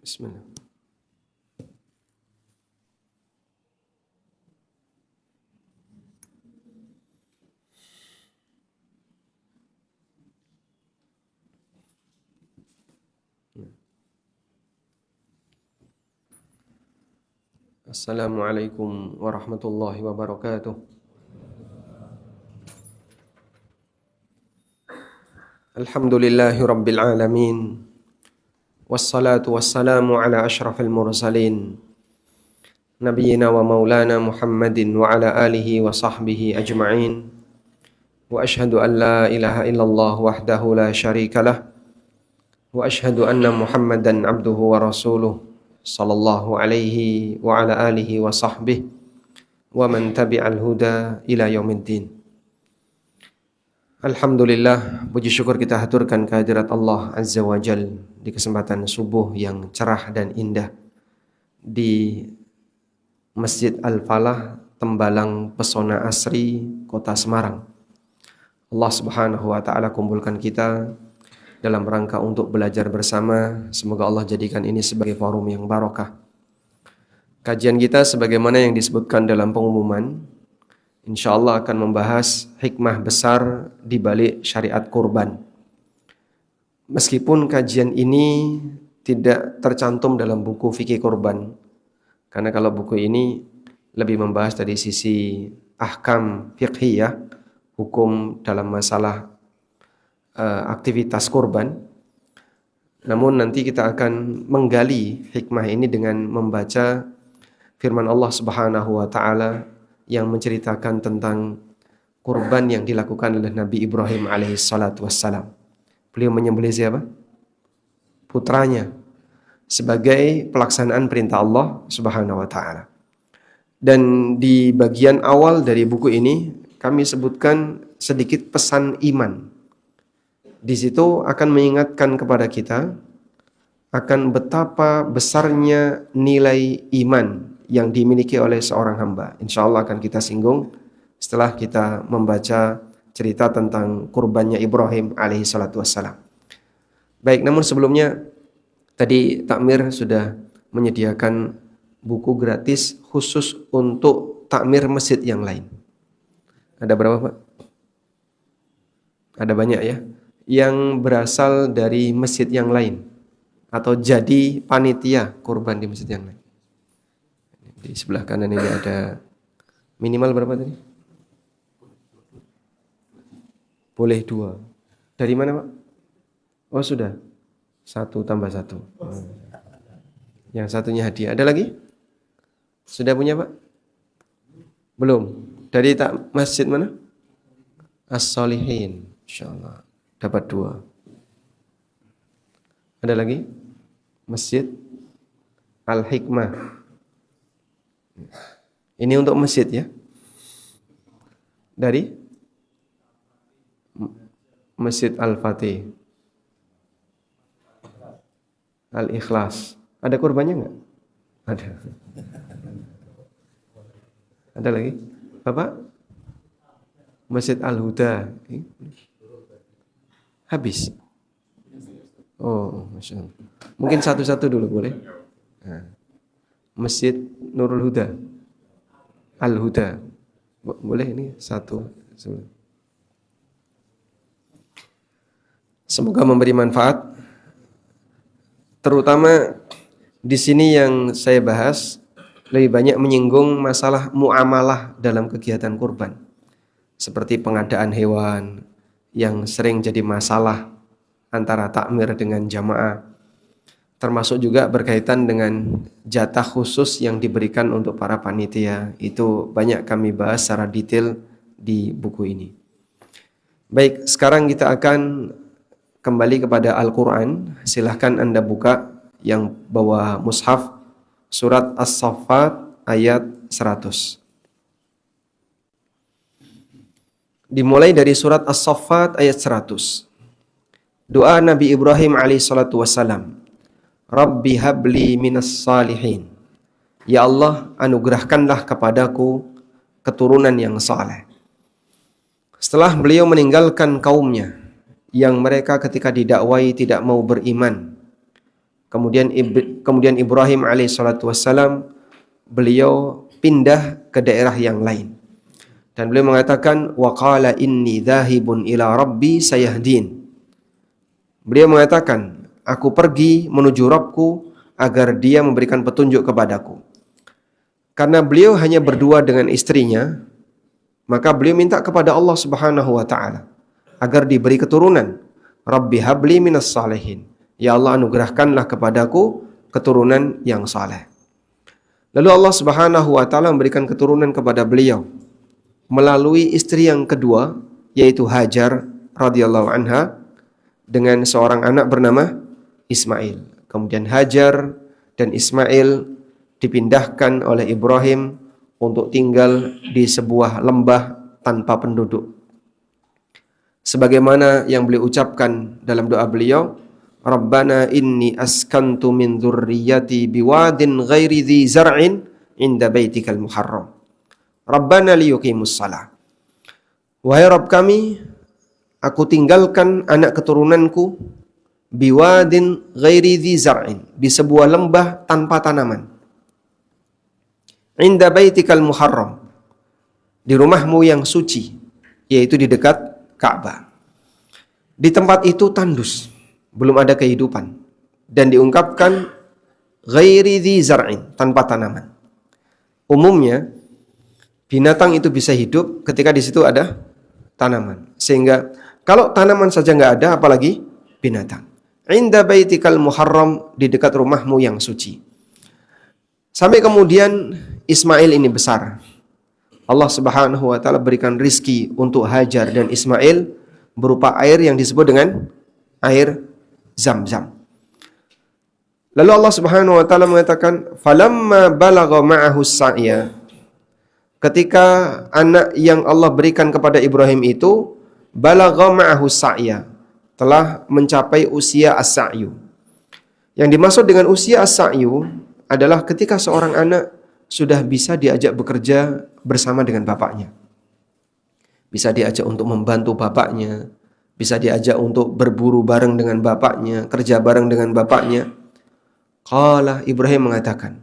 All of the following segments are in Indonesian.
Bismillah. Assalamualaikum warahmatullahi wabarakatuh. Alhamdulillahi rabbil alamin. Wassalatu wassalamu ala ashrafil mursalin. Nabiyyina wa maulana Muhammadin wa ala alihi wa sahbihi ajma'in. Wa ashhadu an la ilaha illallah wahdahu la syarika lah. Wa ashhadu anna Muhammadan abduhu wa rasuluh. Sallallahu alaihi wa ala alihi wa sahbihi wa man tabi'al huda ila yaumiddin. Alhamdulillah, puji syukur kita haturkan kehadirat Allah Azza wa Jal di kesempatan subuh yang cerah dan indah di Masjid Al-Falah, Tembalang Pesona Asri, Kota Semarang. Allah Subhanahu wa taala kumpulkan kita dalam rangka untuk belajar bersama. Semoga Allah jadikan ini sebagai forum yang barokah. Kajian kita sebagaimana yang disebutkan dalam pengumuman, insyaallah akan membahas hikmah besar di balik syariat kurban. Meskipun kajian ini tidak tercantum dalam buku fikih kurban, karena kalau buku ini lebih membahas dari sisi ahkam fiqhiyah, hukum dalam masalah aktivitas kurban. Namun nanti kita akan menggali hikmah ini dengan membaca firman Allah Subhanahu wa taala yang menceritakan tentang kurban yang dilakukan oleh Nabi Ibrahim alaihissalatu wassalam. Beliau menyembelih siapa? Putranya sebagai pelaksanaan perintah Allah Subhanahu wa taala. Dan di bagian awal dari buku ini kami sebutkan sedikit pesan iman. Di situ akan mengingatkan kepada kita akan betapa besarnya nilai iman yang dimiliki oleh seorang hamba. InsyaAllah akan kita singgung setelah kita membaca cerita tentang kurbannya Ibrahim alaihi salatu wassalam. Baik, namun sebelumnya tadi Takmir sudah menyediakan buku gratis khusus untuk takmir masjid yang lain. Ada berapa, Pak? Ada banyak ya. Yang berasal dari masjid yang lain atau jadi panitia kurban di masjid yang lain. Di sebelah kanan ini ada minimal berapa tadi? Boleh 2. Dari mana, Pak? Oh sudah, 1 tambah 1. Yang satunya hadiah. Ada lagi? Sudah punya, Pak? Belum. Dari masjid mana? As-Solihin. Insyaallah dapat 2. Ada lagi? Masjid Al-Hikmah. Ini untuk masjid ya. Dari Masjid Al-Fatih. Al-Ikhlas. Ada kurbannya enggak? Ada. Ada lagi? Bapak? Masjid Al-Huda. Habis. Oh, Masya Allah. Mungkin satu-satu dulu boleh? Nah. Masjid Nurul Huda. Al-Huda. Boleh ini satu. Semoga memberi manfaat. Terutama di sini yang saya bahas lebih banyak menyinggung masalah muamalah dalam kegiatan kurban. Seperti pengadaan hewan yang sering jadi masalah antara takmir dengan jamaah. Termasuk juga berkaitan dengan jatah khusus yang diberikan untuk para panitia. Itu banyak kami bahas secara detail di buku ini. Baik, sekarang kita akan kembali kepada Al-Quran. Silahkan Anda buka yang bawa mushaf surat As-Saffat ayat 100. Dimulai dari surat As-Saffat ayat 100. Doa Nabi Ibrahim alaihissalatu wassalam. Rabbi habli minas salihin. Ya Allah, anugerahkanlah kepadaku keturunan yang saleh. Setelah beliau meninggalkan kaumnya yang mereka ketika didakwai tidak mau beriman, Kemudian Ibrahim alaihissalatu wassalam, beliau pindah ke daerah yang lain. Dan beliau mengatakan, wa qala inni dhahibun ila rabbi sayahdin. Beliau mengatakan, aku pergi menuju Rabbku agar dia memberikan petunjuk kepadaku. Karena beliau hanya berdua dengan istrinya, maka beliau minta kepada Allah Subhanahu wa taala agar diberi keturunan. Rabbi habli minas salihin. Ya Allah, anugerahkanlah kepadaku keturunan yang saleh. Lalu Allah Subhanahu wa taala memberikan keturunan kepada beliau melalui istri yang kedua, yaitu Hajar radhiyallahu anha, dengan seorang anak bernama Ismail. Kemudian Hajar dan Ismail dipindahkan oleh Ibrahim untuk tinggal di sebuah lembah tanpa penduduk. Sebagaimana yang beliau ucapkan dalam doa beliau, Rabbana inni askantu min dzurriyyati biwadin ghairi dzi zar'in inda baitikal muharram. Rabbana liyuqimus shalah. Wahai Rabb kami, aku tinggalkan anak keturunanku biwadin ghairi dzi zar'in, di sebuah lembah tanpa tanaman. Inda baitikal muharram, di rumahmu yang suci, yaitu di dekat Ka'bah. Di tempat itu tandus, belum ada kehidupan, dan diungkapkan ghairi dzi zar'in, tanpa tanaman. Umumnya binatang itu bisa hidup ketika di situ ada tanaman. Sehingga kalau tanaman saja nggak ada, apalagi binatang. Inda baitikal muharram, di dekat rumahmu yang suci. Sampai kemudian Ismail ini besar. Allah Subhanahu wa taala berikan rizki untuk Hajar dan Ismail berupa air yang disebut dengan air Zam-Zam. Lalu Allah Subhanahu wa taala mengatakan, "Falamma balagha ma'ahu as-sa'ya." Ketika anak yang Allah berikan kepada Ibrahim itu balagha ma'ahu as-sa'ya, telah mencapai usia as-sa'yu. Yang dimaksud dengan usia as-sa'yu adalah ketika seorang anak sudah bisa diajak bekerja bersama dengan bapaknya. Bisa diajak untuk membantu bapaknya, bisa diajak untuk berburu bareng dengan bapaknya, kerja bareng dengan bapaknya. Qala, Ibrahim mengatakan,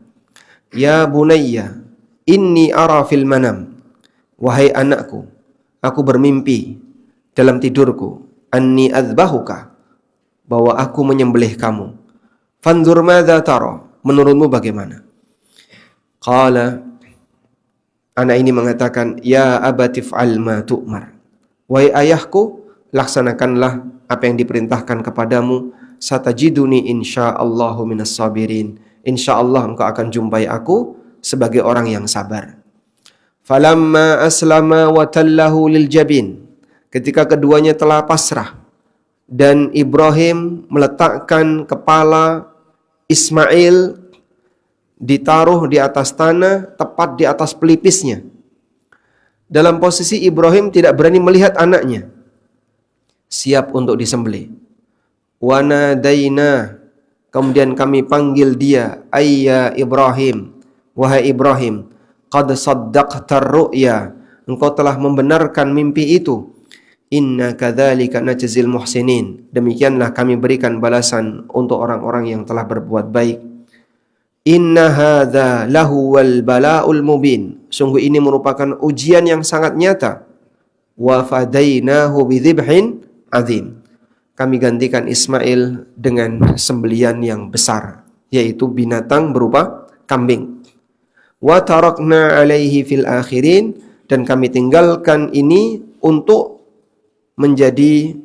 "Ya bunayya, inni ara fil manam." Wahai anakku, aku bermimpi dalam tidurku, anni adzbahuka, bahwa aku menyembelih kamu. Fanzur madza tara, menurutmu bagaimana? Qala, anak ini mengatakan, "Ya abati fa'al ma tu'mar." Wahai ayahku, laksanakanlah apa yang diperintahkan kepadamu. Satajiduni insyaallahu minas sabirin. Insyaallah engkau akan jumpai aku sebagai orang yang sabar. Falamma aslama wa tallahu lil jabin. Ketika keduanya telah pasrah dan Ibrahim meletakkan kepala Ismail ditaruh di atas tanah, tepat di atas pelipisnya. Dalam posisi Ibrahim tidak berani melihat anaknya, siap untuk disembelih. Wa nadaina, kemudian kami panggil dia, ayya Ibrahim, wahai Ibrahim, qad saddaqtar ru'ya, engkau telah membenarkan mimpi itu. Inna kadzalika najzil muhsinin, demikianlah kami berikan balasan untuk orang-orang yang telah berbuat baik. Inna hadza lahu wal bala'ul mubin, sungguh ini merupakan ujian yang sangat nyata. Wa fadainahu bidzibhin azim, kami gantikan Ismail dengan sembelian yang besar, yaitu binatang berupa kambing. Wa tarakna alaihi fil akhirin, dan kami tinggalkan ini untuk menjadi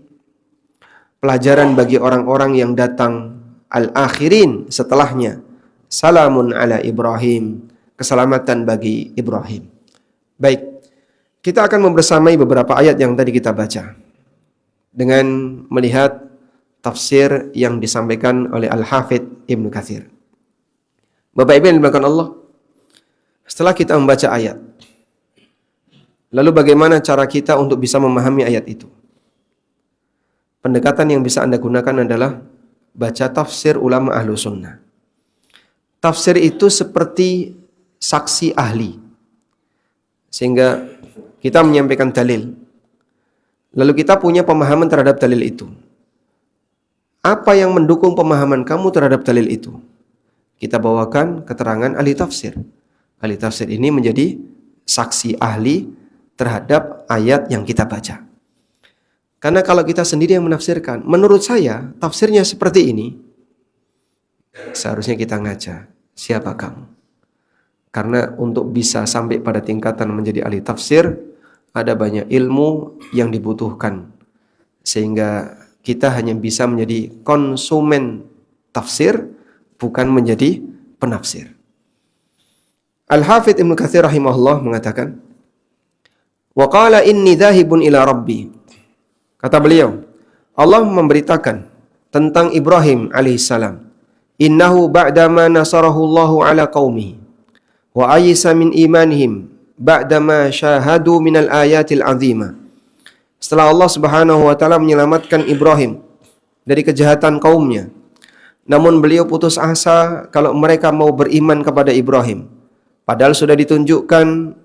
pelajaran bagi orang-orang yang datang al-akhirin setelahnya. Salamun ala Ibrahim, keselamatan bagi Ibrahim. Baik, kita akan membersamai beberapa ayat yang tadi kita baca dengan melihat tafsir yang disampaikan oleh Al-Hafidh Ibnu Katsir. Bapak Ibu yang dimuliakan Allah, setelah kita membaca ayat, lalu bagaimana cara kita untuk bisa memahami ayat itu? Pendekatan yang bisa Anda gunakan adalah baca tafsir ulama ahlu sunnah. Tafsir itu seperti saksi ahli, sehingga kita menyampaikan dalil, lalu kita punya pemahaman terhadap dalil itu. Apa yang mendukung pemahaman kamu terhadap dalil itu? Kita bawakan keterangan ahli tafsir. Ahli tafsir ini menjadi saksi ahli terhadap ayat yang kita baca. Karena kalau kita sendiri yang menafsirkan, menurut saya tafsirnya seperti ini, seharusnya kita ngaca, siapa kamu? Karena untuk bisa sampai pada tingkatan menjadi ahli tafsir, ada banyak ilmu yang dibutuhkan. Sehingga kita hanya bisa menjadi konsumen tafsir, bukan menjadi penafsir. Al-Hafidz Ibnu Katsir rahimahullah mengatakan, "Wa qala inni dzahibun ila rabbi." Kata beliau, Allah memberitakan tentang Ibrahim alaihissalam, "Innahu ba'dama nasarahu Allahu ala qaumihi wa ayisa min imanihim ba'dama syahadu minal ayatil azimah." Setelah Allah Subhanahu wa taala menyelamatkan Ibrahim dari kejahatan kaumnya, namun beliau putus asa kalau mereka mau beriman kepada Ibrahim. Padahal sudah ditunjukkan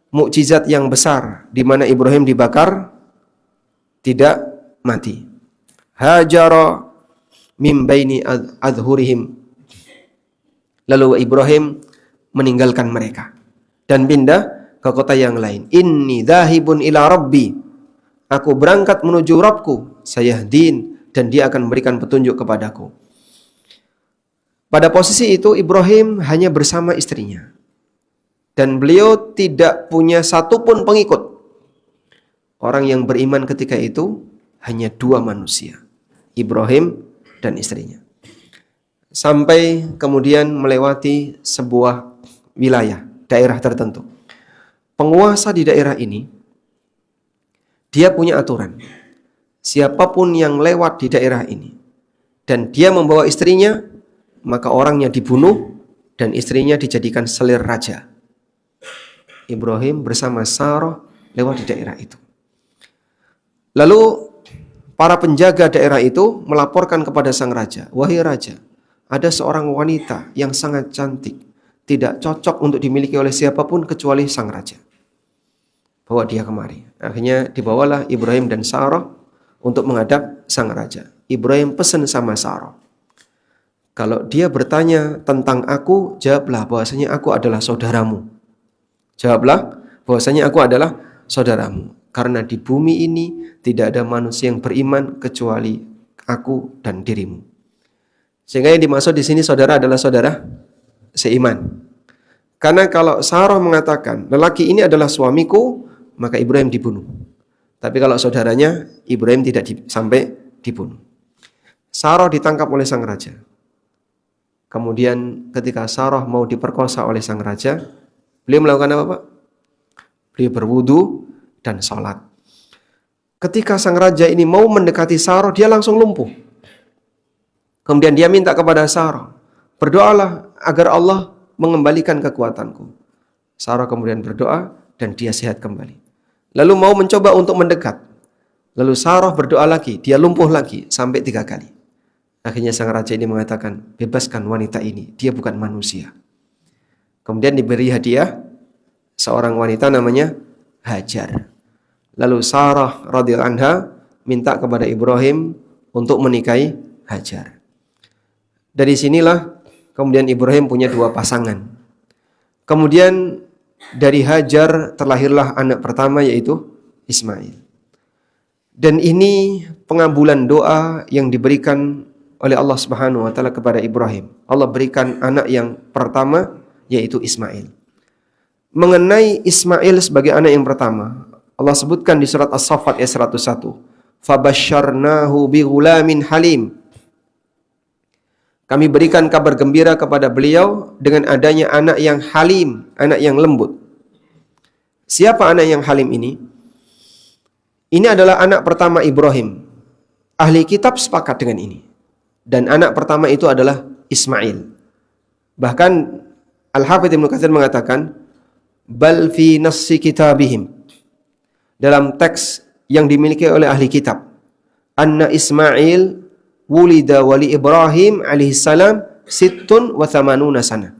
mukjizat yang besar di mana Ibrahim dibakar tidak mati. Hajara min baini adhurihim. Lalu Ibrahim meninggalkan mereka dan pindah ke kota yang lain. Inni dzahibun ila rabbi. Aku berangkat menuju Rabbku, sayahdin, dan dia akan memberikan petunjuk kepadaku. Pada posisi itu Ibrahim hanya bersama istrinya. Dan beliau tidak punya satupun pengikut. Orang yang beriman ketika itu hanya 2 manusia, Ibrahim dan istrinya. Sampai kemudian melewati sebuah wilayah, daerah tertentu. Penguasa di daerah ini, dia punya aturan. Siapapun yang lewat di daerah ini dan dia membawa istrinya, maka orangnya dibunuh dan istrinya dijadikan selir raja. Ibrahim bersama Sarah lewat di daerah itu. Lalu para penjaga daerah itu melaporkan kepada sang raja, "Wahai raja, ada seorang wanita yang sangat cantik, tidak cocok untuk dimiliki oleh siapapun kecuali sang raja. Bawa dia kemari." Akhirnya dibawalah Ibrahim dan Sarah untuk menghadap sang raja. Ibrahim pesan sama Sarah, "Kalau dia bertanya tentang aku, jawablah bahwasanya aku adalah saudaramu. Jawablah bahwasanya aku adalah saudaramu. Karena di bumi ini tidak ada manusia yang beriman kecuali aku dan dirimu." Sehingga yang dimaksud di sini saudara adalah saudara seiman. Karena kalau Sarah mengatakan lelaki ini adalah suamiku, maka Ibrahim dibunuh. Tapi kalau saudaranya, Ibrahim tidak sampai dibunuh. Sarah ditangkap oleh sang raja. Kemudian ketika Sarah mau diperkosa oleh sang raja, beliau melakukan apa, Pak? Beliau berwudu dan sholat. Ketika sang raja ini mau mendekati Sarah, dia langsung lumpuh. Kemudian dia minta kepada Sarah, "Berdoalah agar Allah mengembalikan kekuatanku." Sarah kemudian berdoa dan dia sehat kembali. Lalu mau mencoba untuk mendekat. Lalu Sarah berdoa lagi, dia lumpuh lagi sampai 3 kali. Akhirnya sang raja ini mengatakan, "Bebaskan wanita ini, dia bukan manusia." Kemudian diberi hadiah seorang wanita namanya Hajar. Lalu Sarah radhiyallahu anha minta kepada Ibrahim untuk menikahi Hajar. Dari sinilah kemudian Ibrahim punya 2 pasangan. Kemudian dari Hajar terlahirlah anak pertama yaitu Ismail. Dan ini pengabulan doa yang diberikan oleh Allah Subhanahu wa taala kepada Ibrahim. Allah berikan anak yang pertama yaitu Ismail. Mengenai Ismail sebagai anak yang pertama, Allah sebutkan di surat As-Saffat ayat 101, "Fabasyarnahu bighulamin halim." Kami berikan kabar gembira kepada beliau dengan adanya anak yang halim, anak yang lembut. Siapa anak yang halim ini? Ini adalah anak pertama Ibrahim. Ahli kitab sepakat dengan ini. Dan anak pertama itu adalah Ismail. Bahkan Al-Hafidz Ibnu Katsir mengatakan, "Bal fi nassi kitabihim." Dalam teks yang dimiliki oleh ahli kitab, "Anna Ismail wulida wali Ibrahim alaihissalam sittun wa thamanuna sana."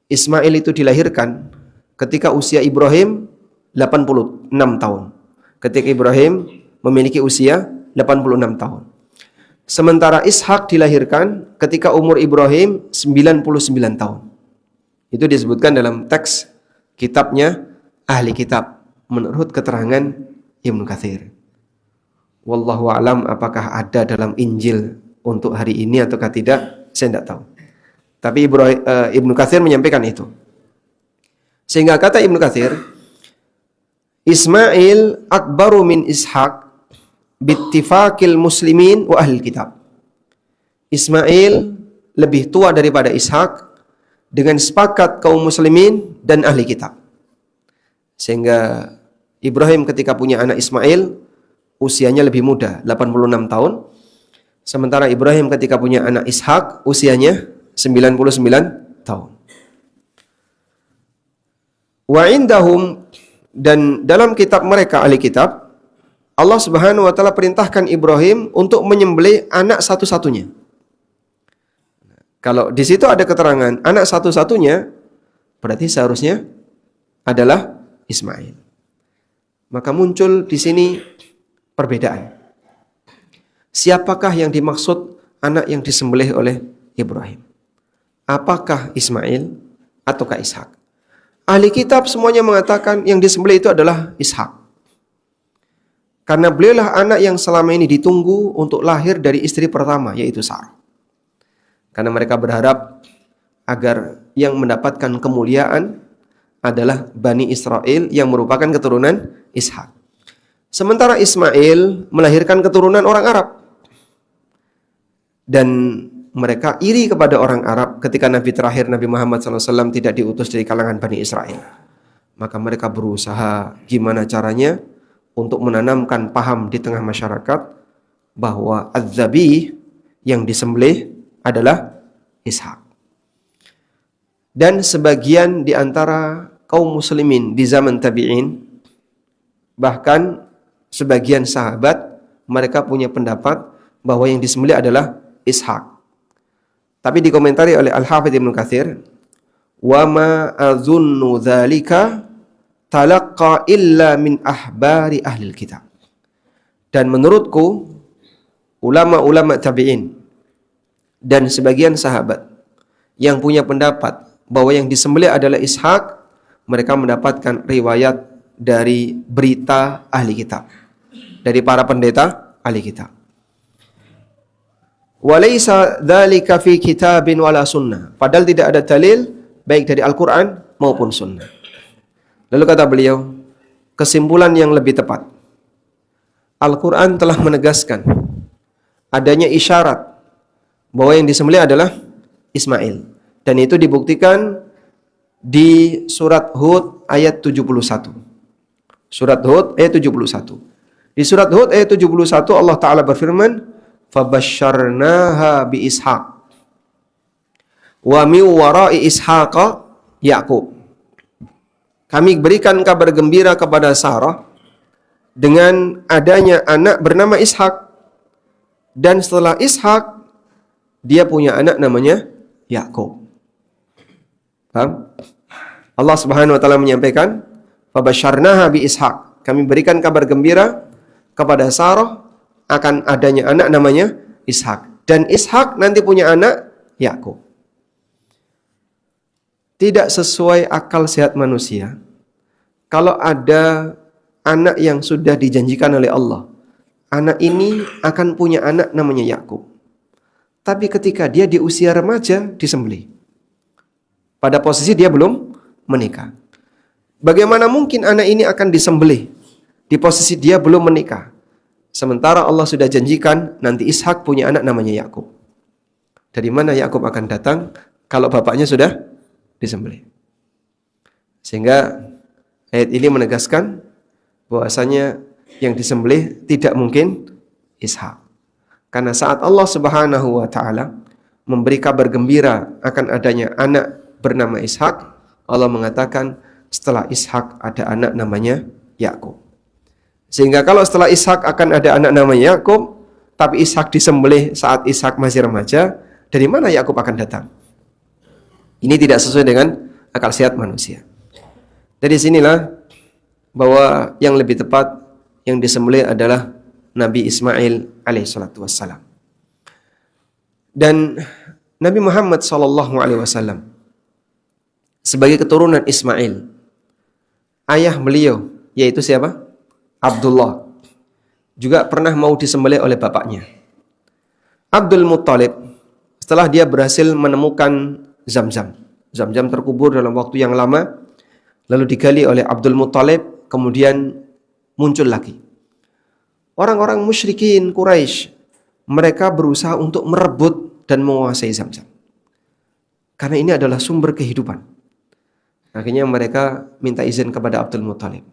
Ismail itu dilahirkan ketika usia Ibrahim 86 tahun. Ketika Ibrahim memiliki usia 86 tahun. Sementara Ishak dilahirkan ketika umur Ibrahim 99 tahun. Itu disebutkan dalam teks kitabnya Ahli Kitab menurut keterangan Ibnu Katsir. Wallahu alam, apakah ada dalam Injil untuk hari ini ataukah tidak, saya tidak tahu. Tapi Ibnu Katsir menyampaikan itu. Sehingga kata Ibnu Katsir, Ismail akbaru min Ishak bittifaqil muslimin wa ahli kitab. Ismail lebih tua daripada Ishak dengan sepakat kaum muslimin dan ahli kitab. Sehingga Ibrahim ketika punya anak Ismail usianya lebih muda, 86 tahun. Sementara Ibrahim ketika punya anak Ishak usianya 99 tahun. Wa indahum, dan dalam kitab mereka ahli kitab, Allah Subhanahu wa taala perintahkan Ibrahim untuk menyembelih anak satu-satunya. Kalau di situ ada keterangan anak satu-satunya, berarti seharusnya adalah Ismail. Maka muncul di sini perbedaan. Siapakah yang dimaksud anak yang disembelih oleh Ibrahim? Apakah Ismail ataukah Ishak? Ahli kitab semuanya mengatakan yang disembelih itu adalah Ishak. Karena beliaulah anak yang selama ini ditunggu untuk lahir dari istri pertama, yaitu Sarah. Karena mereka berharap agar yang mendapatkan kemuliaan adalah Bani Israel yang merupakan keturunan Ishak. Sementara Ismail melahirkan keturunan orang Arab. Dan mereka iri kepada orang Arab ketika Nabi terakhir Nabi Muhammad SAW tidak diutus dari kalangan Bani Israel. Maka mereka berusaha gimana caranya untuk menanamkan paham di tengah masyarakat bahwa az-zabih yang disembelih adalah Ishak. Dan sebagian di antara kaum muslimin di zaman tabi'in, bahkan sebagian sahabat, mereka punya pendapat bahwa yang disembelih adalah Ishak. Tapi dikomentari oleh Al-Hafidz Ibnu Katsir, wa ma azunnu dzalika talaqqa illa min ahbari ahli kitab. Dan menurutku ulama-ulama tabi'in dan sebagian sahabat yang punya pendapat bahwa yang disembelih adalah Ishak, mereka mendapatkan riwayat dari berita ahli kitab, dari para pendeta ahli kitab. Walaysa dzalika fi kitabin wala sunnah. Padahal tidak ada dalil baik dari Al-Qur'an maupun sunnah. Lalu kata beliau, kesimpulan yang lebih tepat, Al-Qur'an telah menegaskan adanya isyarat bahwa yang disembelih adalah Ismail, dan itu dibuktikan di surat Hud ayat 71. Surat Hud ayat 71. Di surat Hud ayat 71 Allah Ta'ala berfirman, fabasyarnaha bi Ishaq wa min wara'i Ishaqa Yaqub. Kami berikan kabar gembira kepada Sarah dengan adanya anak bernama Ishak, dan setelah Ishak dia punya anak namanya Yaqub. Paham? Allah Subhanahu wa taala menyampaikan fabasyarnaha bi Ishaq. Kami berikan kabar gembira kepada Sarah akan adanya anak namanya Ishak, dan Ishak nanti punya anak Yakub. Tidak sesuai akal sehat manusia kalau ada anak yang sudah dijanjikan oleh Allah, anak ini akan punya anak namanya Yakub, tapi ketika dia di usia remaja disembelih, pada posisi dia belum menikah. Bagaimana mungkin anak ini akan disembelih di posisi dia belum menikah, sementara Allah sudah janjikan nanti Ishak punya anak namanya Yakub? Dari mana Yakub akan datang kalau bapaknya sudah disembelih? Sehingga ayat ini menegaskan bahwasanya yang disembelih tidak mungkin Ishak. Karena saat Allah Subhanahu wa taala memberi kabar gembira akan adanya anak bernama Ishak, Allah mengatakan setelah Ishak ada anak namanya Yakub. Sehingga kalau setelah Ishak akan ada anak namanya Yakub, tapi Ishak disembelih saat Ishak masih remaja, dari mana Yakub akan datang? Ini tidak sesuai dengan akal sehat manusia. Dari sinilah bahwa yang lebih tepat yang disembelih adalah Nabi Ismail alaihissalatu wassalam. Dan Nabi Muhammad SAW sebagai keturunan Ismail, ayah beliau yaitu siapa? Abdullah, juga pernah mau disembelih oleh bapaknya. Abdul Muttalib, setelah dia berhasil menemukan Zamzam. Zamzam terkubur dalam waktu yang lama, lalu digali oleh Abdul Muttalib, kemudian muncul lagi. Orang-orang musyrikin Quraisy, mereka berusaha untuk merebut dan menguasai Zamzam. Karena ini adalah sumber kehidupan. Akhirnya mereka minta izin kepada Abdul Muttalib.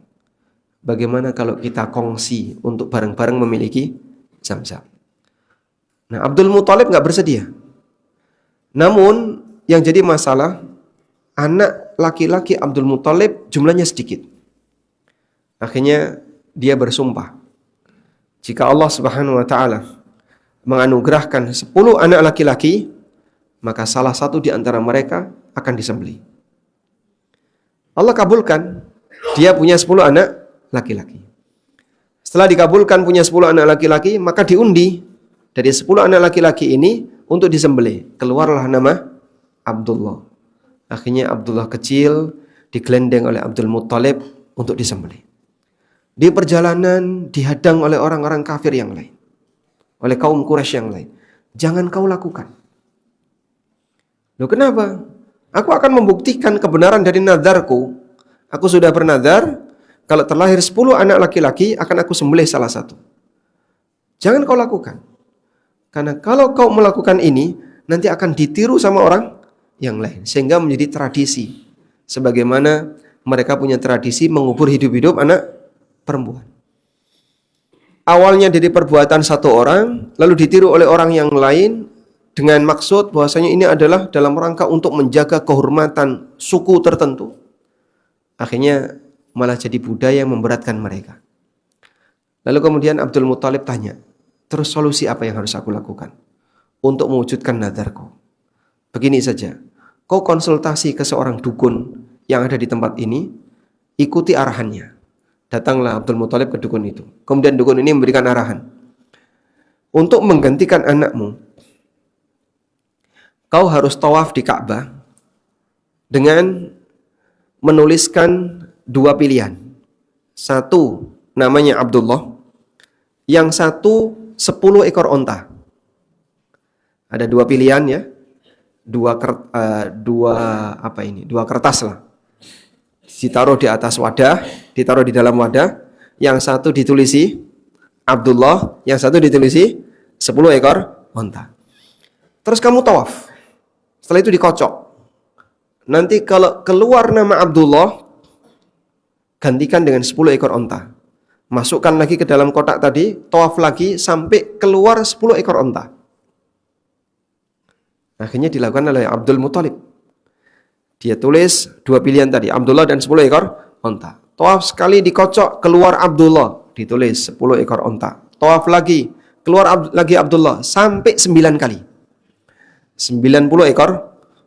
Bagaimana kalau kita kongsi untuk bareng-bareng memiliki Zamzam? Nah, Abdul Muttalib nggak bersedia. Namun yang jadi masalah, anak laki-laki Abdul Muttalib jumlahnya sedikit. Akhirnya dia bersumpah, jika Allah Subhanahu wa taala menganugerahkan 10 anak laki-laki, maka salah satu di antara mereka akan disembelih. Allah kabulkan, dia punya 10 anak laki-laki. Setelah dikabulkan punya 10 anak laki-laki, maka diundi dari 10 anak laki-laki ini untuk disembelih. Keluarlah nama Abdullah. Akhirnya Abdullah kecil digelendeng oleh Abdul Muttalib untuk disembelih. Di perjalanan dihadang oleh orang-orang kafir yang lain, oleh kaum Quraisy yang lain. Jangan kau lakukan. Loh, kenapa? Aku akan membuktikan kebenaran dari nadarku. Aku sudah bernadar, kalau terlahir 10 anak laki-laki akan aku sembelih salah satu. Jangan kau lakukan. Karena kalau kau melakukan ini, nanti akan ditiru sama orang yang lain. Sehingga menjadi tradisi. Sebagaimana mereka punya tradisi mengubur hidup-hidup anak perempuan. Awalnya dari perbuatan satu orang, lalu ditiru oleh orang yang lain, dengan maksud bahwasanya ini adalah dalam rangka untuk menjaga kehormatan suku tertentu. Akhirnya malah jadi budaya yang memberatkan mereka. Lalu kemudian Abdul Muttalib tanya, terus solusi apa yang harus aku lakukan untuk mewujudkan nadarku? Begini saja, kau konsultasi ke seorang dukun yang ada di tempat ini, ikuti arahannya. Datanglah Abdul Muttalib ke dukun itu. Kemudian dukun ini memberikan arahan. Untuk menggantikan anakmu, kau harus tawaf di Ka'bah dengan menuliskan 2 pilihan. Satu namanya Abdullah, yang satu 10 ekor onta. Ada 2 pilihan ya. 2 kertas lah. Ditaruh di atas wadah, ditaruh di dalam wadah. Yang satu ditulisi Abdullah, yang satu ditulisi 10 ekor onta. Terus kamu tawaf. Setelah itu dikocok. Nanti kalau keluar nama Abdullah, gantikan dengan 10 ekor onta. Masukkan lagi ke dalam kotak tadi, tawaf lagi sampai keluar 10 ekor onta. Akhirnya dilakukan oleh Abdul Muttalib. Dia tulis 2 pilihan tadi, Abdullah dan 10 ekor onta. Tawaf sekali dikocok, keluar Abdullah, ditulis 10 ekor onta. Tawaf lagi, keluar lagi Abdullah, sampai 9 kali. 90 ekor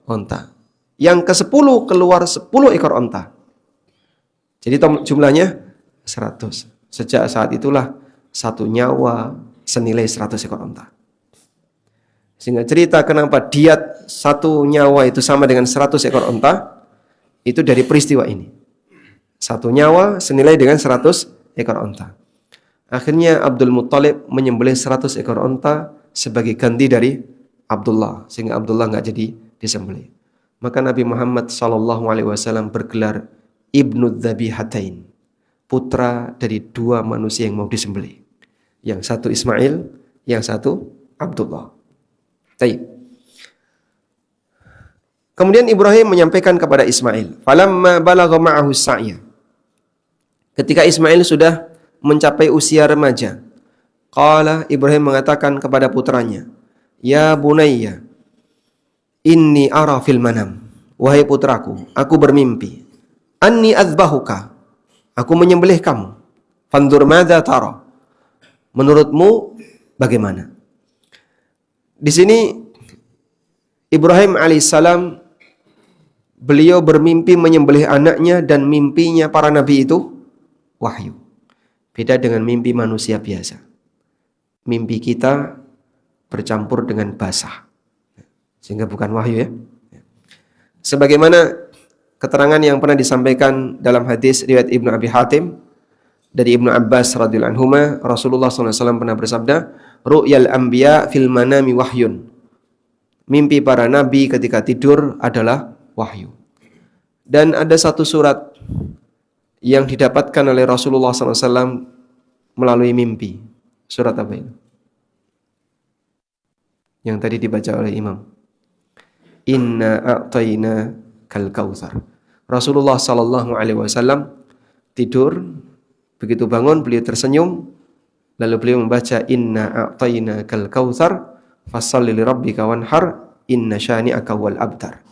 onta. Yang ke-10 keluar 10 ekor onta. Jadi jumlahnya 100. Sejak saat itulah satu nyawa senilai 100 ekor onta. Sehingga cerita kenapa diat satu nyawa itu sama dengan 100 ekor onta, itu dari peristiwa ini. Satu nyawa senilai dengan 100 ekor onta. Akhirnya Abdul Muttalib menyembelih 100 ekor onta sebagai ganti dari Abdullah, sehingga Abdullah nggak jadi disembelih. Maka Nabi Muhammad SAW bergelar Ibnu Dzabihatain, putra dari 2 manusia yang mau disembelih. Yang satu Ismail, yang satu Abdullah. Baik. Kemudian Ibrahim menyampaikan kepada Ismail, falamma balagha ma'ahu sa'ya. Ketika Ismail sudah mencapai usia remaja, qala, Ibrahim mengatakan kepada putranya, ya bunayya, inni ara fil manam. Wahai putraku, aku bermimpi. Anni adzbahuka, aku menyembelih kamu. Fandur madza tara, menurutmu bagaimana? Di sini Ibrahim alaihissalam, beliau bermimpi menyembelih anaknya, dan mimpinya para nabi itu wahyu. Beda dengan mimpi manusia biasa. Mimpi kita bercampur dengan basah. Sehingga bukan wahyu ya. Sebagaimana keterangan yang pernah disampaikan dalam hadis riwayat Ibnu Abi Hatim dari Ibnu Abbas radhiyallahu anhuma, Rasulullah SAW pernah bersabda, "Ru'yal anbiya fil manami wahyun." Mimpi para nabi ketika tidur adalah wahyu. Dan ada satu surat yang didapatkan oleh Rasulullah SAW melalui mimpi. Surat apa itu? Yang tadi dibaca oleh imam. Inna a'tayna kal kautsar. Rasulullah SAW tidur, begitu bangun beliau tersenyum, lalu beliau membaca Inna a'tayna kal kautsar fashalli li rabbika wanhar inna syani'aka wal abtar.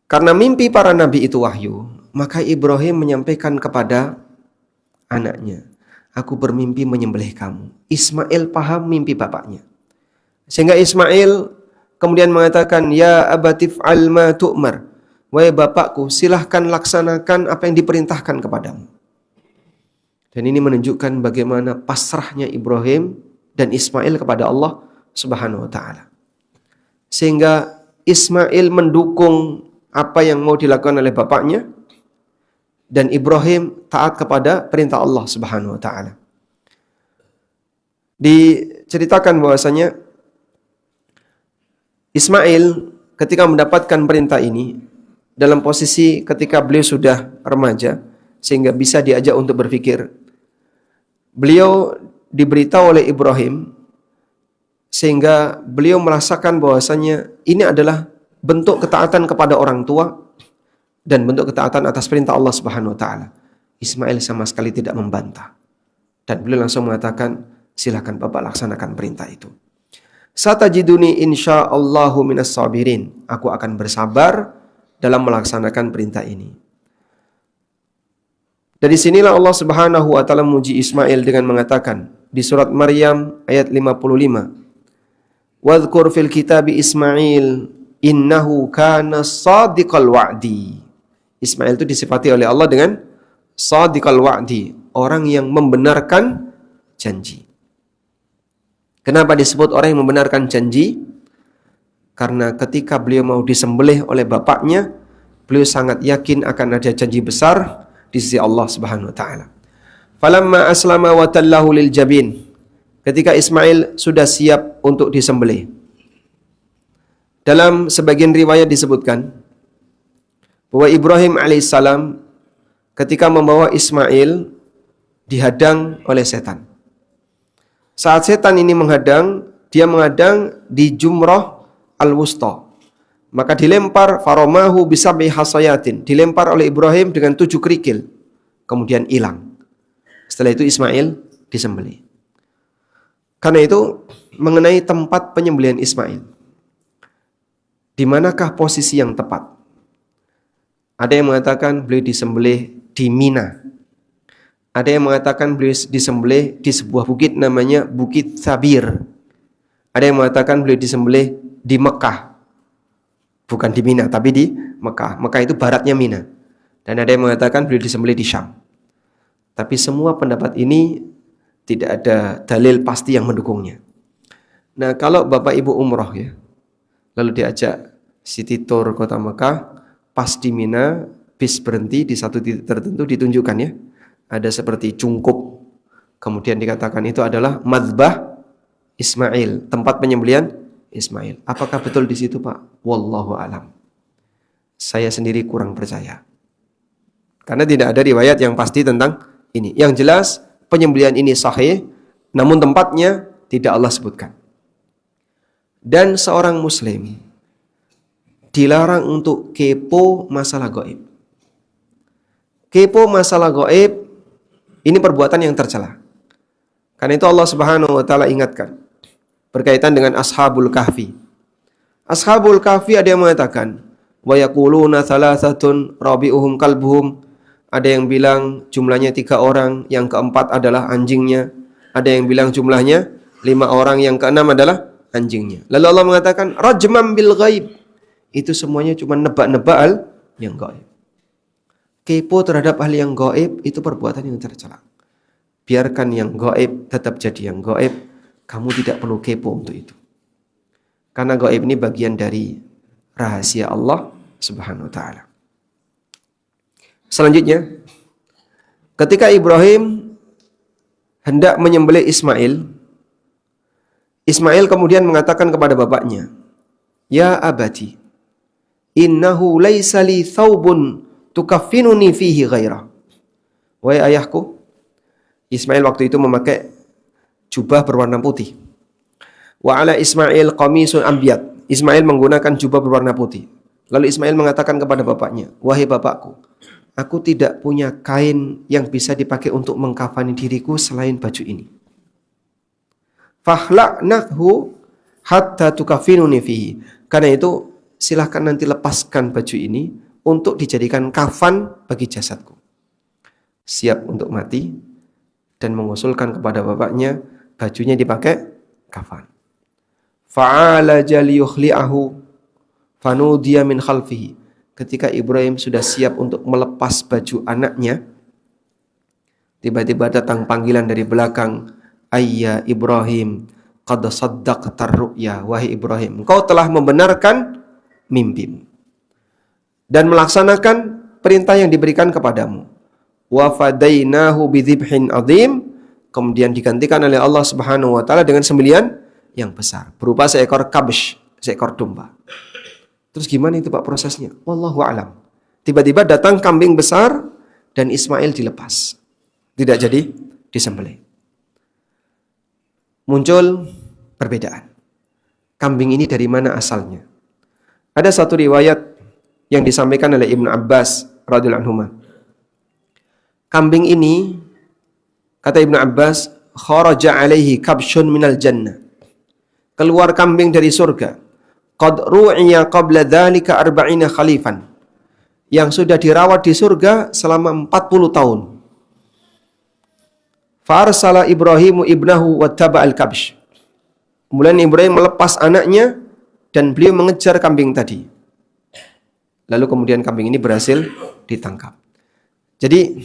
Karena mimpi para nabi itu wahyu, maka Ibrahim menyampaikan kepada anaknya, aku bermimpi menyembelih kamu. Ismail paham mimpi bapaknya. Sehingga Ismail kemudian mengatakan, ya abatif alma tu'mar. Wahai bapakku, silahkan laksanakan apa yang diperintahkan kepadamu. Dan ini menunjukkan bagaimana pasrahnya Ibrahim dan Ismail kepada Allah Subhanahu wa ta'ala. Sehingga Ismail mendukung apa yang mau dilakukan oleh bapaknya, dan Ibrahim taat kepada perintah Allah Subhanahu wa ta'ala. Diceritakan bahwasanya Ismail ketika mendapatkan perintah ini dalam posisi ketika beliau sudah remaja sehingga bisa diajak untuk berpikir. Beliau diberitahu oleh Ibrahim sehingga beliau merasakan bahwasanya ini adalah bentuk ketaatan kepada orang tua dan bentuk ketaatan atas perintah Allah Subhanahu wa taala. Ismail sama sekali tidak membantah. Dan beliau langsung mengatakan, silakan Bapak laksanakan perintah itu. Satajiduni insyaallahu minas sabirin. Aku akan bersabar dalam melaksanakan perintah ini. Dari sinilah Allah Subhanahu wa taala memuji Ismail dengan mengatakan di surat Maryam ayat 55. Wadhkur fil kitabi Ismail innahu kana shadiqal wa'di. Ismail itu disifati oleh Allah dengan shadiqal wa'di, orang yang membenarkan janji. Kenapa disebut orang yang membenarkan janji? Karena ketika beliau mau disembelih oleh bapaknya, beliau sangat yakin akan ada janji besar di sisi Allah Subhanahu wa taala. Falamma aslama wa tallahu lil jabin. Ketika Ismail sudah siap untuk disembelih. Dalam sebagian riwayat disebutkan bahwa Ibrahim alaihissalam ketika membawa Ismail dihadang oleh setan. Saat setan ini menghadang, dia menghadang di jumrah al-wusta. Maka dilempar faromahu bisab'i hasayatin. Dilempar oleh Ibrahim dengan 7 kerikil. Kemudian hilang. Setelah itu Ismail disembelih. Karena itu mengenai tempat penyembelihan Ismail. Di manakah posisi yang tepat? Ada yang mengatakan beliau disembelih di Mina. Ada yang mengatakan beliau disembelih di sebuah bukit namanya Bukit Sabir. Ada yang mengatakan beliau disembelih di Mekah. Bukan di Mina, tapi di Mekah. Mekah itu baratnya Mina. Dan ada yang mengatakan beliau disembelih di Syam. Tapi semua pendapat ini tidak ada dalil pasti yang mendukungnya. Nah, kalau Bapak Ibu umroh ya, lalu diajak city tour kota Mekah, pas di Mina, bis berhenti di satu titik tertentu ditunjukkan ya. Ada seperti cungkup. Kemudian dikatakan itu adalah Madzbah Ismail, tempat penyembelihan Ismail. Apakah betul di situ, Pak? Wallahu alam. Saya sendiri kurang percaya. Karena tidak ada riwayat yang pasti tentang ini. Yang jelas penyembelihan ini sahih, namun tempatnya tidak Allah sebutkan. Dan seorang muslim dilarang untuk kepo masalah gaib. Kepo masalah gaib ini perbuatan yang tercela. Karena itu Allah Subhanahu wa taala ingatkan berkaitan dengan Ashabul Kahfi. Ashabul Kahfi ada yang mengatakan wa yaquluna thalathatun rabi'uhum kalbuhum. Ada yang bilang jumlahnya 3 orang, yang keempat adalah anjingnya. Ada yang bilang jumlahnya 5 orang, yang keenam adalah anjingnya. Lalu Allah mengatakan rajman bil ghaib. Itu semuanya cuma nebak-nebak yang gaib. Kepo terhadap hal yang gaib itu perbuatan yang tercela. Biarkan yang gaib tetap jadi yang gaib. Kamu tidak perlu kepo untuk itu. Karena gaib ini bagian dari rahasia Allah Subhanahu wa taala. Selanjutnya, ketika Ibrahim hendak menyembelih Ismail, Ismail kemudian mengatakan kepada bapaknya, "Ya abati, innahu laisa li thawbun tukaffinuni fihi ghairah." Wahai ayahku, Ismail waktu itu memakai jubah berwarna putih. Wa ala Ismail qamisun abyad. Ismail menggunakan jubah berwarna putih. Lalu Ismail mengatakan kepada bapaknya, "Wahai bapakku, aku tidak punya kain yang bisa dipakai untuk mengkafani diriku selain baju ini. Fahla'nahu hatta tukaffinuni fihi." Karena itu, silahkan nanti lepaskan baju ini untuk dijadikan kafan bagi jasadku. Siap untuk mati dan mengusulkan kepada bapaknya bajunya dipakai kafan. Fa'alaja liyukhli'ahu fanudiya min khalfihi. Ketika Ibrahim sudah siap untuk melepas baju anaknya, tiba-tiba datang panggilan dari belakang, "Ayya Ibrahim, qad saddaqta ru'ya." Wahai Ibrahim, engkau telah membenarkan mimpimu dan melaksanakan perintah yang diberikan kepadamu. Wa fadainahu bidzibhin adzim. Kemudian digantikan oleh Allah Subhanahu wa taala dengan sembelihan yang besar berupa seekor kabsh, seekor domba. Terus gimana itu Pak prosesnya? Wallahu a'lam. Tiba-tiba datang kambing besar dan Ismail dilepas. Tidak jadi disembelih. Muncul perbedaan. Kambing ini dari mana asalnya? Ada satu riwayat yang disampaikan oleh Ibnu Abbas radhiyallahu anhu. Kambing ini, kata Ibnu Abbas, kharaja alaihi kabshun minal jannah. Keluar kambing dari surga. Qad ru'iya qabla dzalika 40 khalifan. Yang sudah dirawat di surga selama 40 tahun. Farsala Ibrahimu ibnahu wattaba al-kabsh. Kemudian Ibrahim melepas anaknya dan beliau mengejar kambing tadi. Lalu kemudian kambing ini berhasil ditangkap. Jadi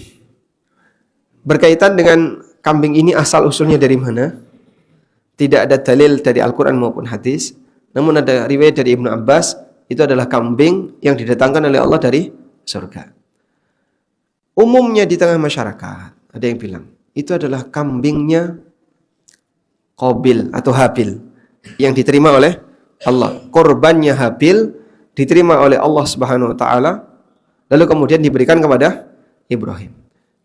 berkaitan dengan kambing ini asal usulnya dari mana? Tidak ada dalil dari Al-Quran maupun hadis. Namun ada riwayat dari Ibnu Abbas, itu adalah kambing yang didatangkan oleh Allah dari surga. Umumnya di tengah masyarakat, ada yang bilang, itu adalah kambingnya Qabil atau Habil yang diterima oleh Allah. Korbannya Habil diterima oleh Allah Subhanahu wa taala, lalu kemudian diberikan kepada Ibrahim.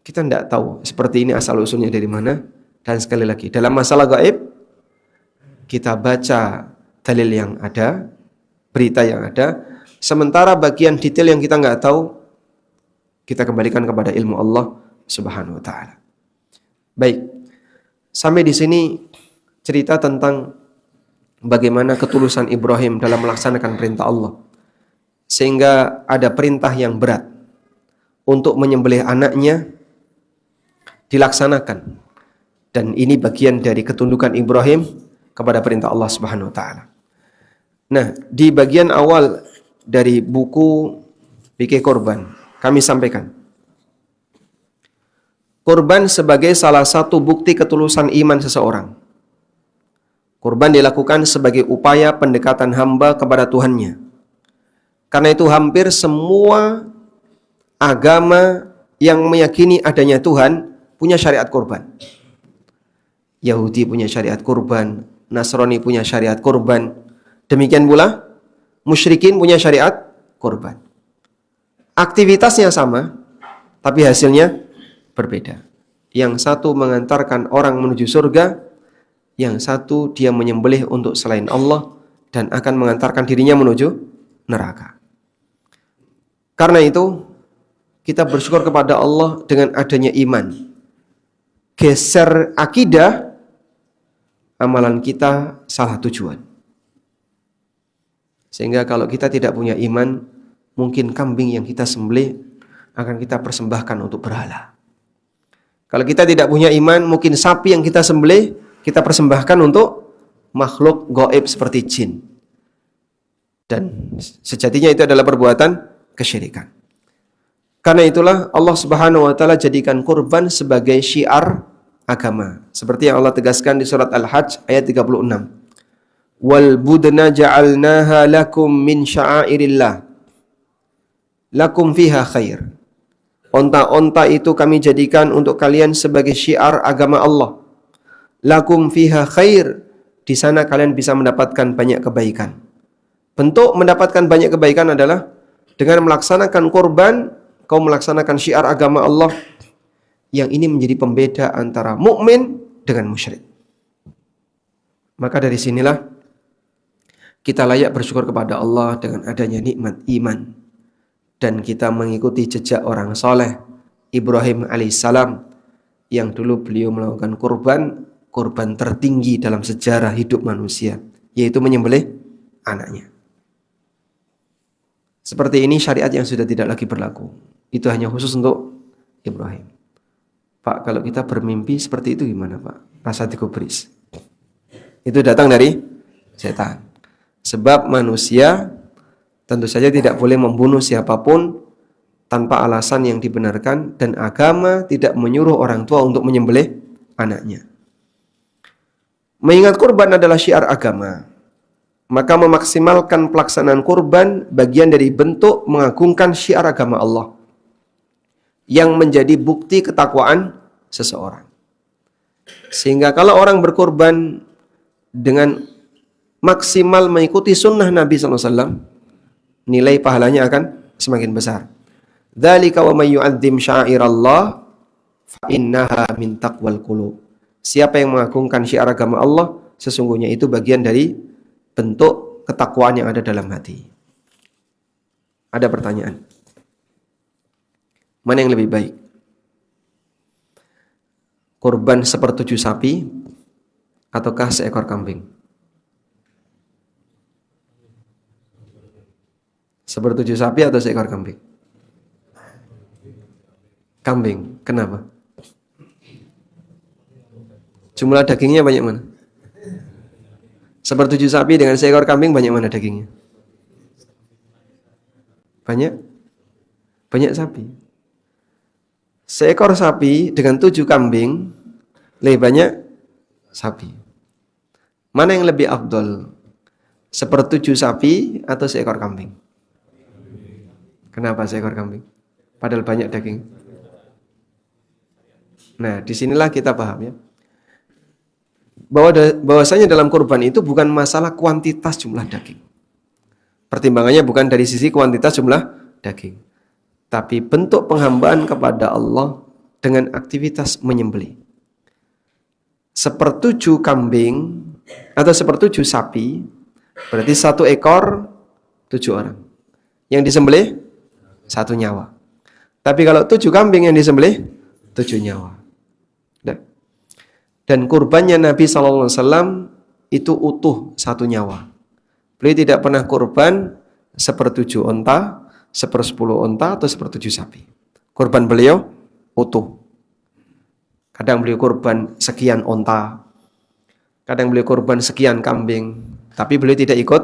Kita tidak tahu seperti ini asal usulnya dari mana. Dan sekali lagi, dalam masalah gaib, kita baca dalil yang ada, berita yang ada. Sementara bagian detail yang kita nggak tahu, kita kembalikan kepada ilmu Allah Subhanahu wa taala. Baik. Sampai di sini cerita tentang bagaimana ketulusan Ibrahim dalam melaksanakan perintah Allah. Sehingga ada perintah yang berat untuk menyembelih anaknya dilaksanakan. Dan ini bagian dari ketundukan Ibrahim kepada perintah Allah Subhanahu wa taala. Nah, di bagian awal dari buku Fikih Korban, kami sampaikan korban sebagai salah satu bukti ketulusan iman seseorang. Korban dilakukan sebagai upaya pendekatan hamba kepada Tuhannya. Karena itu hampir semua agama yang meyakini adanya Tuhan punya syariat korban. Yahudi punya syariat korban, Nasrani punya syariat korban. Demikian pula musyrikin punya syariat korban. Aktivitasnya sama, tapi hasilnya berbeda. Yang satu mengantarkan orang menuju surga, yang satu dia menyembelih untuk selain Allah dan akan mengantarkan dirinya menuju neraka. Karena itu, kita bersyukur kepada Allah dengan adanya iman. Geser akidah, amalan kita salah tujuan. Sehingga kalau kita tidak punya iman, mungkin kambing yang kita sembelih akan kita persembahkan untuk berhala. Kalau kita tidak punya iman, mungkin sapi yang kita sembelih kita persembahkan untuk makhluk gaib seperti jin. Dan sejatinya itu adalah perbuatan kesyirikan. Karena itulah Allah Subhanahu wa taala jadikan kurban sebagai syiar agama. Seperti yang Allah tegaskan di surat Al-Hajj ayat 36. Wal budna ja'alnaha lakum min sya'airillah. Lakum fiha khair. Onta-onta itu kami jadikan untuk kalian sebagai syiar agama Allah. Lakum fiha khair. Di sana kalian bisa mendapatkan banyak kebaikan. Bentuk mendapatkan banyak kebaikan adalah dengan melaksanakan kurban, kau melaksanakan syiar agama Allah. Yang ini menjadi pembeda antara mukmin dengan musyrik. Maka dari sinilah kita layak bersyukur kepada Allah dengan adanya nikmat iman. Dan kita mengikuti jejak orang soleh, Ibrahim alaihissalam, yang dulu beliau melakukan kurban tertinggi dalam sejarah hidup manusia, yaitu menyembelih anaknya. Seperti ini syariat yang sudah tidak lagi berlaku. Itu hanya khusus untuk Ibrahim. Pak, kalau kita bermimpi seperti itu gimana Pak? Rasa digubris. Itu datang dari setan. Sebab manusia tentu saja tidak boleh membunuh siapapun tanpa alasan yang dibenarkan, dan agama tidak menyuruh orang tua untuk menyembelih anaknya. Mengingat kurban adalah syiar agama, maka memaksimalkan pelaksanaan kurban bagian dari bentuk mengagungkan syiar agama Allah yang menjadi bukti ketakwaan seseorang. Sehingga kalau orang berkurban dengan maksimal mengikuti sunnah Nabi SAW, nilai pahalanya akan semakin besar. Dzalika wa may yu'azzim sya'airallah fa innaha min taqwal qulub. Siapa yang mengagungkan syiar agama Allah, sesungguhnya itu bagian dari bentuk ketakwaan yang ada dalam hati. Ada pertanyaan. Mana yang lebih baik? Kurban 1/7 sapi ataukah seekor kambing? 1/7 sapi atau seekor kambing? Kambing. Kenapa? Jumlah dagingnya banyak mana? 1/7 sapi dengan seekor kambing banyak mana dagingnya? Banyak? Banyak sapi. Seekor sapi dengan 7 kambing lebih banyak sapi. Mana yang lebih afdol? 1/7 sapi atau seekor kambing? Kenapa seekor kambing? Padahal banyak daging. Nah, disinilah kita paham ya, bahwasanya dalam kurban itu bukan masalah kuantitas jumlah daging. Pertimbangannya bukan dari sisi kuantitas jumlah daging, tapi bentuk penghambaan kepada Allah dengan aktivitas menyembelih. 1/7 kambing atau 1/7 sapi berarti 1 ekor 7 orang. Yang disembelih 1 nyawa. Tapi kalau 7 kambing yang disembelih 7 nyawa. Dan kurbannya Nabi SAW itu utuh 1 nyawa. Beliau tidak pernah kurban 1/7 onta, 1/10 onta, atau 1/7 sapi. Kurban beliau utuh. Kadang beliau kurban sekian onta, kadang beliau kurban sekian kambing, tapi beliau tidak ikut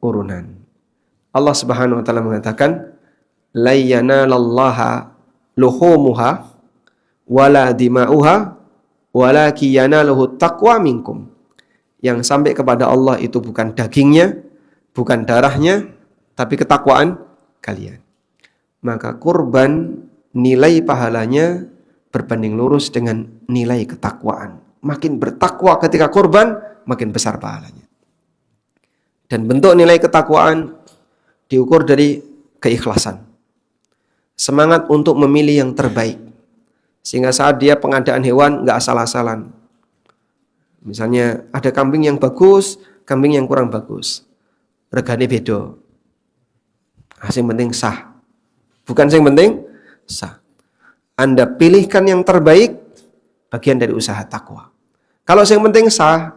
urunan. Allah Subhanahu wa taala mengatakan, "La yanalallaha luhumuha wala dima'uha walaki yanaluhu taqwa minkum." Yang sampai kepada Allah itu bukan dagingnya, bukan darahnya, tapi ketakwaan kalian. Maka kurban nilai pahalanya berbanding lurus dengan nilai ketakwaan. Makin bertakwa ketika kurban, makin besar pahalanya. Dan bentuk nilai ketakwaan diukur dari keikhlasan. Semangat untuk memilih yang terbaik. Sehingga saat dia pengadaan hewan nggak asal-asalan. Misalnya ada kambing yang bagus, kambing yang kurang bagus. Regane beda. Yang penting sah. Bukan yang penting sah. Anda pilihkan yang terbaik, bagian dari usaha takwa. Kalau yang penting sah,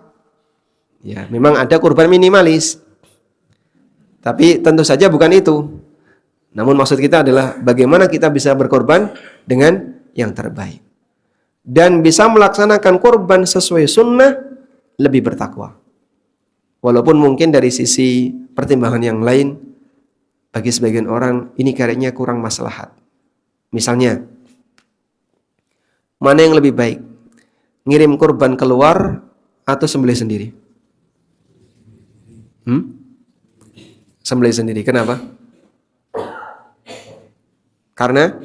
ya memang ada kurban minimalis. Tapi tentu saja bukan itu. Namun maksud kita adalah bagaimana kita bisa berkorban dengan yang terbaik. Dan bisa melaksanakan kurban sesuai sunnah, lebih bertakwa. Walaupun mungkin dari sisi pertimbangan yang lain, bagi sebagian orang ini kayaknya kurang maslahat. Misalnya, mana yang lebih baik? Ngirim kurban keluar atau sembelih sendiri? Sembelih sendiri. Kenapa? Karena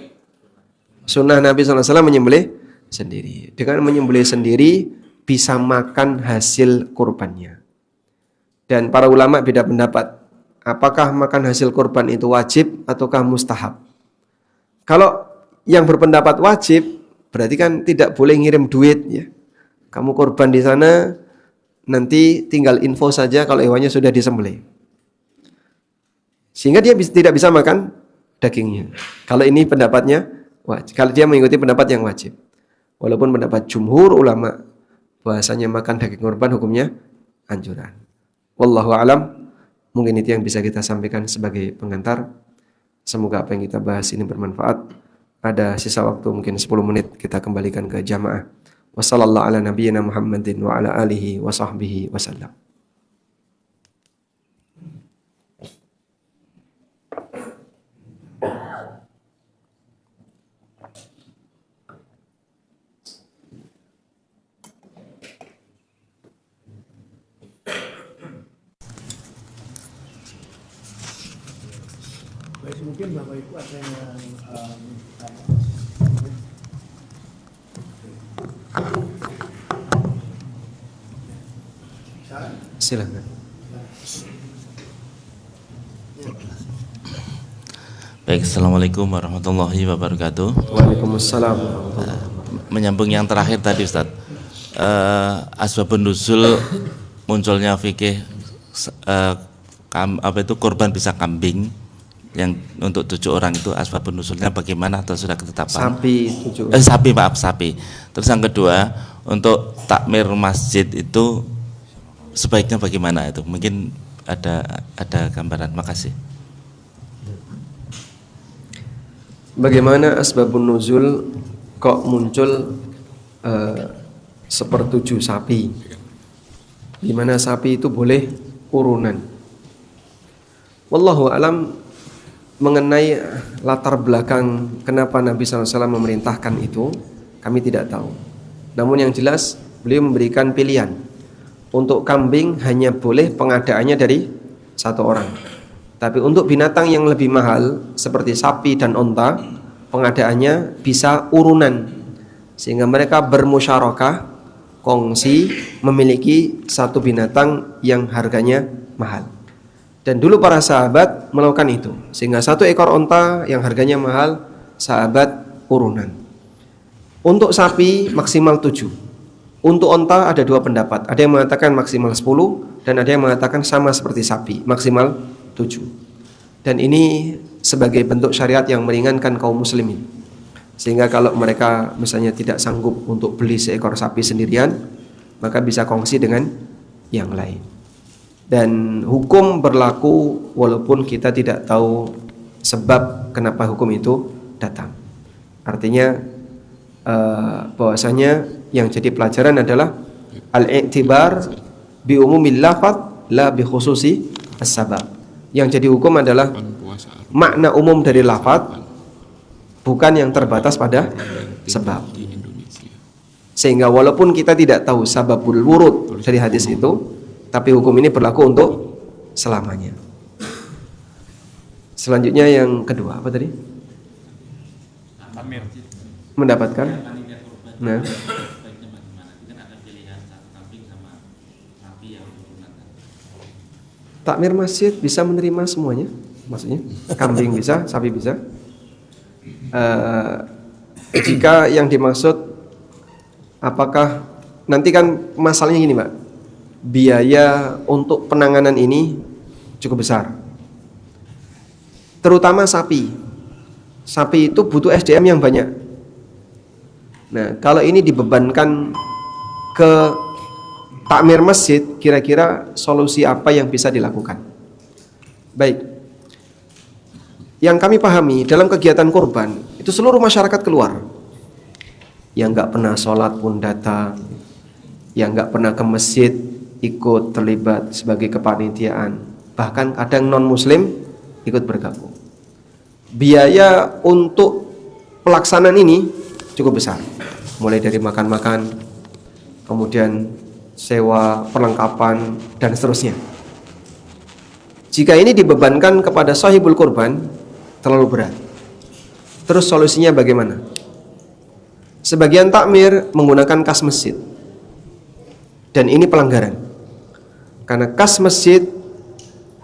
sunnah Nabi SAW menyembelih sendiri. Dengan menyembelih sendiri bisa makan hasil kurbannya. Dan para ulama beda pendapat. Apakah makan hasil kurban itu wajib ataukah mustahab? Kalau yang berpendapat wajib, berarti kan tidak boleh ngirim duit ya. Kamu kurban di sana, nanti tinggal info saja kalau hewannya sudah disembelih. Sehingga dia tidak bisa makan dagingnya. Kalau ini pendapatnya wajib. Kalau dia mengikuti pendapat yang wajib. Walaupun pendapat jumhur ulama bahasanya makan daging kurban hukumnya anjuran. Wallahu alam. Mungkin itu yang bisa kita sampaikan sebagai pengantar. Semoga apa yang kita bahas ini bermanfaat. Ada sisa waktu mungkin 10 menit kita kembalikan ke jamaah. Wassallallahu ala nabiyyina Muhammadin wa ala alihi wa sahbihi wasallam. Baik, mungkin Bapak Ibu ada yang Silakan. Baik, assalamualaikum warahmatullahi wabarakatuh. Waalaikumsalam. Menyambung yang terakhir tadi Ustaz, asbabun nuzul munculnya fikih kurban bisa kambing yang untuk 7 orang itu asbabun nuzulnya bagaimana atau sudah ketetapan? Sapi. Terus yang kedua, untuk takmir masjid itu sebaiknya bagaimana itu? Mungkin ada gambaran. Makasih. Bagaimana asbabun nuzul kok muncul sepertujuh sapi? Di mana sapi itu boleh urunan. Wallahu alam, mengenai latar belakang kenapa Nabi SAW memerintahkan itu, kami tidak tahu. Namun yang jelas beliau memberikan pilihan. Untuk kambing hanya boleh pengadaannya dari 1 orang. Tapi untuk binatang yang lebih mahal seperti sapi dan onta, pengadaannya bisa urunan. Sehingga mereka bermusyarakah, kongsi memiliki satu binatang yang harganya mahal. Dan dulu para sahabat melakukan itu. Sehingga 1 ekor onta yang harganya mahal, sahabat urunan. Untuk sapi maksimal 7. Untuk onta ada 2 pendapat. Ada yang mengatakan maksimal 10 dan ada yang mengatakan sama seperti sapi, maksimal 7. Dan ini sebagai bentuk syariat yang meringankan kaum muslimin. Sehingga kalau mereka misalnya tidak sanggup untuk beli seekor sapi sendirian, maka bisa kongsi dengan yang lain. Dan hukum berlaku walaupun kita tidak tahu sebab kenapa hukum itu datang. Artinya bahwasanya yang jadi pelajaran adalah al-i'tibar bi umumil lafadz la bi khususi as-sabab. Yang jadi hukum adalah makna umum dari lafadz, bukan yang terbatas pada sebab. Sehingga walaupun kita tidak tahu sababul wurud dari hadis itu, tapi hukum ini berlaku untuk selamanya. Selanjutnya yang kedua, apa tadi? Mendapatkan. Nah, takmir masjid bisa menerima semuanya, maksudnya kambing bisa, sapi bisa. Jika yang dimaksud apakah nanti kan masalahnya gini Mbak, biaya untuk penanganan ini cukup besar, terutama sapi. Sapi itu butuh SDM yang banyak. Nah, kalau ini dibebankan ke takmir masjid, kira-kira solusi apa yang bisa dilakukan? Baik, yang kami pahami dalam kegiatan kurban itu seluruh masyarakat keluar. Yang nggak pernah sholat pun datang, yang nggak pernah ke masjid ikut terlibat sebagai kepanitiaan, bahkan kadang non muslim ikut bergabung. Biaya untuk pelaksanaan ini cukup besar, mulai dari makan-makan, kemudian sewa perlengkapan dan seterusnya. Jika ini dibebankan kepada sahibul kurban, terlalu berat. Terus solusinya bagaimana? Sebagian takmir menggunakan kas masjid. Dan ini pelanggaran. Karena kas masjid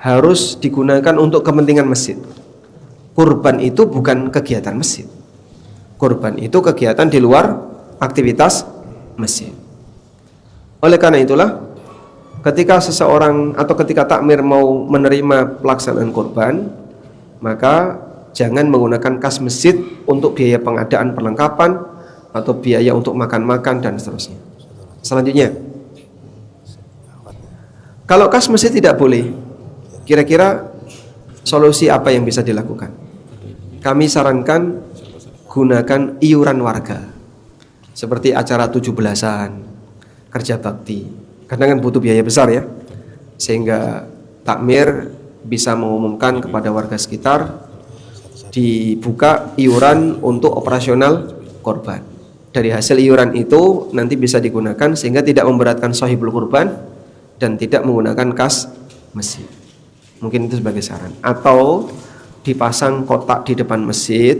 harus digunakan untuk kepentingan masjid. Kurban itu bukan kegiatan masjid. Kurban itu kegiatan di luar aktivitas masjid. Oleh karena itulah, ketika seseorang atau ketika takmir mau menerima pelaksanaan kurban, maka jangan menggunakan kas masjid untuk biaya pengadaan perlengkapan atau biaya untuk makan-makan dan seterusnya. Selanjutnya, kalau kas masjid tidak boleh, kira-kira solusi apa yang bisa dilakukan? Kami sarankan gunakan iuran warga, seperti acara 17-an, kerja bakti. Karena kan butuh biaya besar ya, sehingga takmir bisa mengumumkan kepada warga sekitar dibuka iuran untuk operasional korban. Dari hasil iuran itu nanti bisa digunakan sehingga tidak memberatkan sahibul kurban dan tidak menggunakan kas masjid. Mungkin itu sebagai saran. Atau dipasang kotak di depan masjid,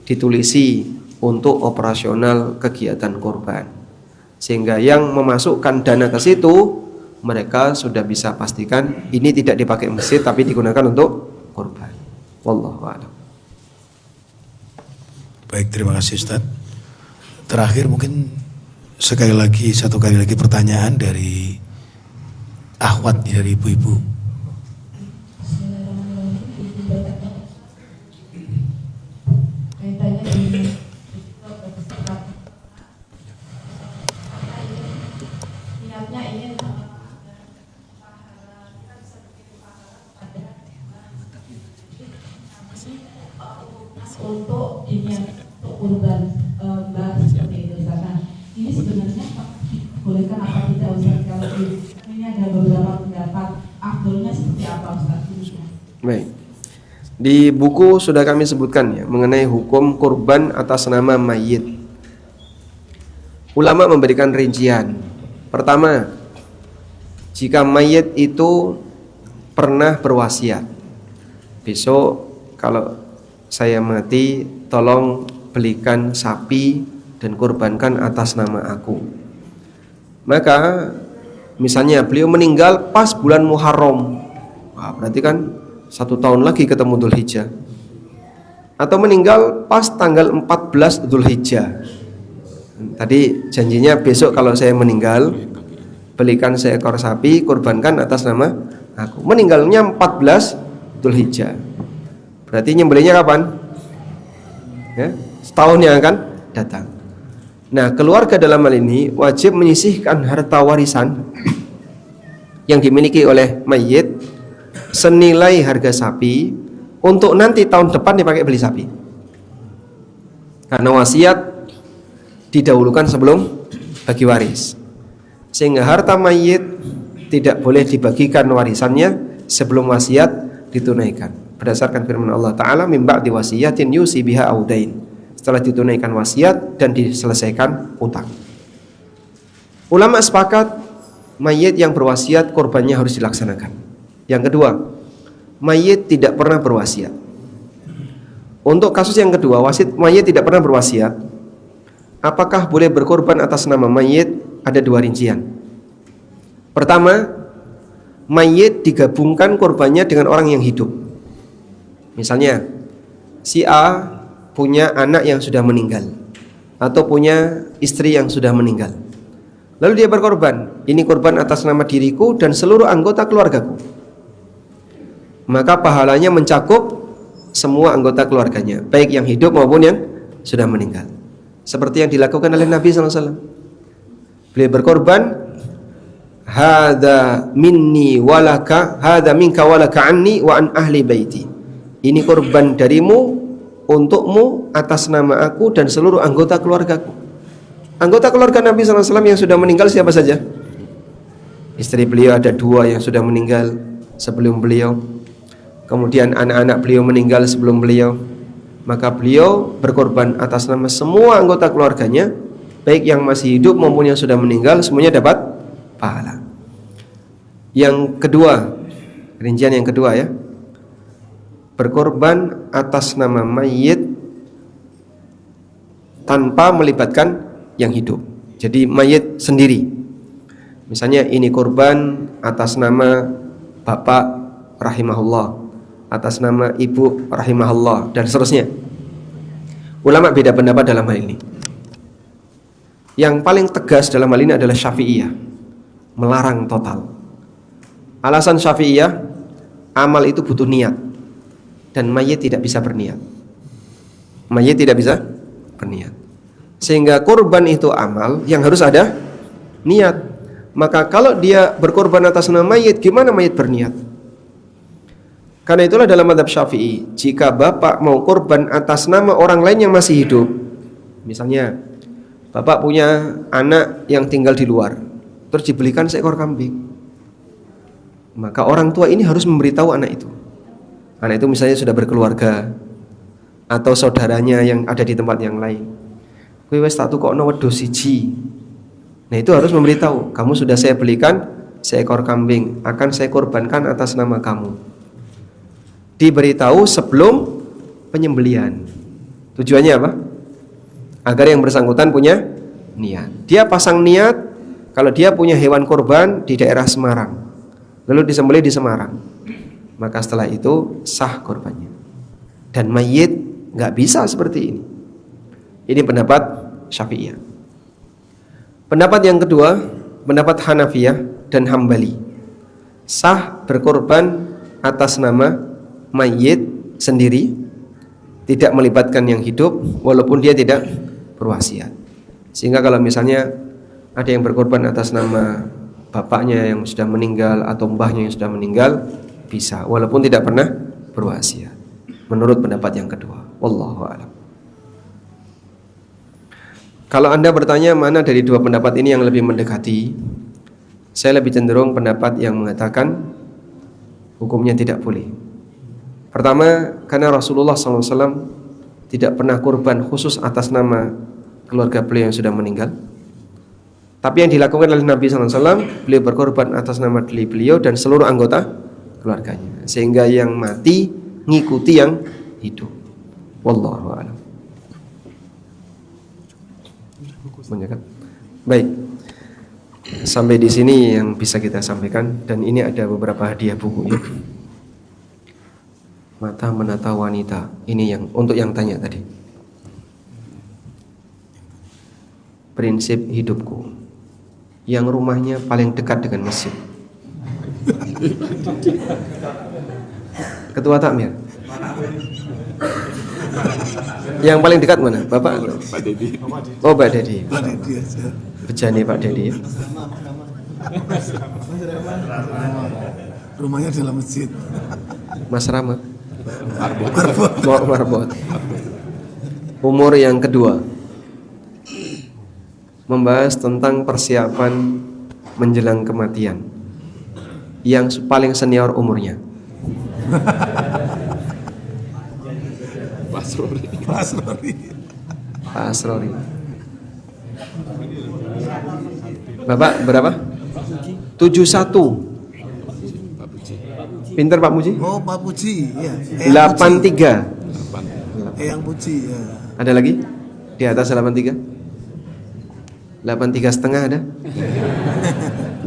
ditulisi untuk operasional kegiatan kurban, sehingga yang memasukkan dana ke situ mereka sudah bisa pastikan ini tidak dipakai masjid tapi digunakan untuk kurban. Wallahu a'lam. Baik, terima kasih Ustaz. Terakhir mungkin satu kali lagi pertanyaan dari akhwat, dari ibu-ibu. Untuk ini untuk kurban bahas seperti itu Ustaz. Ini sebenarnya bolehkan apa tidak Ustaz, kalau ini ada beberapa pendapat afdolnya seperti apa Ustaz? Baik. Di buku sudah kami sebutkan ya mengenai hukum kurban atas nama mayit. Ulama memberikan rincian. Pertama, jika mayit itu pernah berwasiat, besok kalau saya mati, tolong belikan sapi dan kurbankan atas nama aku. Maka misalnya beliau meninggal pas bulan Muharram, wah, berarti kan 1 tahun lagi ketemu Dzulhijjah. Atau meninggal pas tanggal 14 Dzulhijjah. Tadi janjinya besok kalau saya meninggal, belikan seekor sapi, kurbankan atas nama aku. Meninggalnya 14 Dzulhijjah. Berarti nyembelihnya kapan? Ya, setahun yang akan datang. Nah, keluarga dalam hal ini wajib menyisihkan harta warisan yang dimiliki oleh mayit senilai harga sapi untuk nanti tahun depan dipakai beli sapi. Karena wasiat didahulukan sebelum bagi waris. Sehingga harta mayit tidak boleh dibagikan warisannya sebelum wasiat ditunaikan. Berdasarkan firman Allah Ta'ala, min ba'di wasiyatin yusi biha audain, setelah ditunaikan wasiat dan diselesaikan utang. Ulama sepakat mayit yang berwasiat korbannya harus dilaksanakan. Yang kedua, mayit tidak pernah berwasiat. Untuk kasus yang kedua, mayit tidak pernah berwasiat, apakah boleh berkorban atas nama mayit? Ada 2 rincian. Pertama, mayit digabungkan korbannya dengan orang yang hidup. Misalnya, si A punya anak yang sudah meninggal atau punya istri yang sudah meninggal. Lalu dia berkorban, ini korban atas nama diriku dan seluruh anggota keluargaku. Maka pahalanya mencakup semua anggota keluarganya, baik yang hidup maupun yang sudah meninggal. Seperti yang dilakukan oleh Nabi SAW. Beliau berkorban, hadza minni walaka, hadza minka walaka anni wa an ahli baiti. Ini korban darimu, untukmu, atas nama aku dan seluruh anggota keluargaku. Anggota keluarga Nabi SAW yang sudah meninggal siapa saja? Istri beliau ada 2 yang sudah meninggal sebelum beliau. Kemudian anak-anak beliau meninggal sebelum beliau. Maka beliau berkorban atas nama semua anggota keluarganya, baik yang masih hidup maupun yang sudah meninggal, semuanya dapat pahala. Yang kedua, Rincian yang kedua ya. Berkorban atas nama mayit tanpa melibatkan yang hidup. Jadi mayit sendiri. Misalnya ini korban atas nama bapak rahimahullah, atas nama ibu rahimahullah, dan seterusnya. Ulama beda pendapat dalam hal ini. Yang paling tegas dalam hal ini adalah Syafi'iyah, melarang total. Alasan Syafi'iyah, amal itu butuh niat, dan mayit tidak bisa berniat. Mayit tidak bisa berniat. Sehingga korban itu amal yang harus ada niat. Maka kalau dia berkorban atas nama mayit, gimana mayit berniat? Karena itulah dalam mazhab Syafi'i, jika bapak mau korban atas nama orang lain yang masih hidup, misalnya bapak punya anak yang tinggal di luar, terus dibelikan seekor kambing, maka orang tua ini harus memberitahu anak itu. Anak itu misalnya sudah berkeluarga, atau saudaranya yang ada di tempat yang lain, kowe wis tak tukokno wedhus siji. Nah itu harus memberitahu, kamu sudah saya belikan seekor kambing, akan saya korbankan atas nama kamu. Diberitahu sebelum penyembelihan. Tujuannya apa? Agar yang bersangkutan punya niat. Dia pasang niat kalau dia punya hewan korban di daerah Semarang, lalu disembelih di Semarang, maka setelah itu sah korbannya. Dan mayit nggak bisa seperti ini. Ini pendapat Syafi'iyah. Pendapat yang kedua, pendapat Hanafiyah dan Hambali. Sah berkorban atas nama mayit sendiri, tidak melibatkan yang hidup, walaupun dia tidak berwasiat. Sehingga kalau misalnya ada yang berkorban atas nama bapaknya yang sudah meninggal atau mbahnya yang sudah meninggal, bisa, walaupun tidak pernah berwasiat. Menurut pendapat yang kedua, wallahu a'lam. Kalau Anda bertanya mana dari dua pendapat ini yang lebih mendekati, saya lebih cenderung pendapat yang mengatakan hukumnya tidak boleh. Pertama, karena Rasulullah SAW tidak pernah kurban khusus atas nama keluarga beliau yang sudah meninggal. Tapi yang dilakukan oleh Nabi SAW, beliau berkorban atas nama beliau dan seluruh anggota keluarganya, sehingga yang mati ngikuti yang hidup. Wallahu a'lam. Baik, sampai di sini yang bisa kita sampaikan, dan ini ada beberapa hadiah buku. Mata menata wanita, ini yang untuk yang tanya tadi. Prinsip hidupku, yang rumahnya paling dekat dengan masjid. Ketua takmir. Yang paling dekat mana? Bapak? Pak Dedi. Oh, Pak Dedi. Bejane Pak Dedi. Rumahnya dalam masjid. Mas Rama. Marbot. Umur yang kedua, membahas tentang persiapan menjelang kematian. Yang paling senior umurnya. Pak Asrori. Bapak berapa? 71. Pinter Pak Muji? Oh, Pak Puji, ya. 83. Yang Puji, ya. Ada lagi? Di atas 83? 83 setengah ada?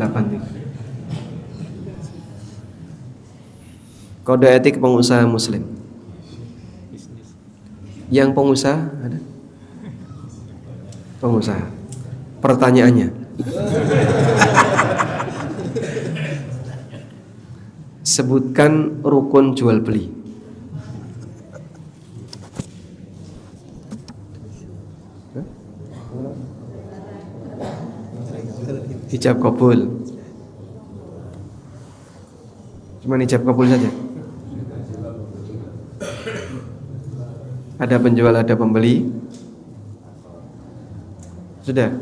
83. Kode etik pengusaha muslim. Yang pengusaha ada? Pengusaha. Pertanyaannya, sebutkan rukun jual beli. Ijab kabul. Cuma ijab kabul saja. Ada penjual, ada pembeli. Sudah.